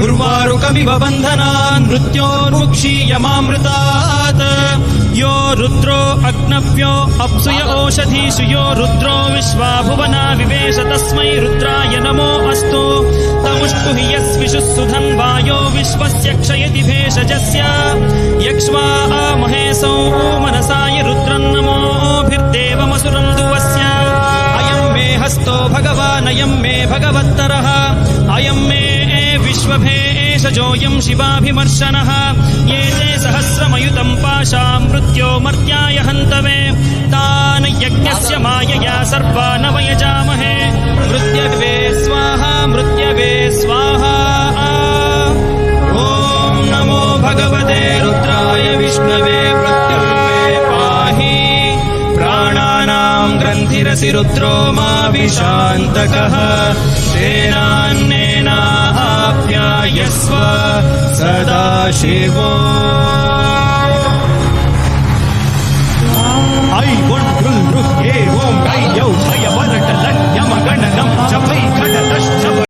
उर्वारुकमिव बन्धनान् मृत्योर्मुक्षीयमामृतात् यो रुद्रो अग्नव्यो अप्सुय ओषधीषु यो रुद्रो विश्वा भुवना विवेश तस्मै रुद्राय नमो अस्तु तमुष्टु हि यस्विषुः सुधन्वायो विश्वस्य क्षयति भेषजस्य यक्ष्वा महेशो मनसाय रुद्रन्नमोभिर्देवमसुरं दुवस्य अयं मे हस्तो भगवान् अयं मे भगवत्तरः अयं मे विश्वभेषजोऽयं शिवाभिमर्शनः ये ते सहस्रमयुतं पाशां मृत्यो मर्त्याय हन्तवे तान् यज्ञस्य मायया सर्वान् वयजामहे मृत्यवे स्वाहा मृत्यवे स्वाहा ॐ नमो भगवते रुद्राय विष्णवे मृत्युर्मे पाहि प्राणानां ग्रन्थिरसि रुद्रो मा विशान्तकः तेनान्नेनाप्यायस्व सदा शिवो ऐ वों ऐ यौ भयवरटलन्यमगणनं जपै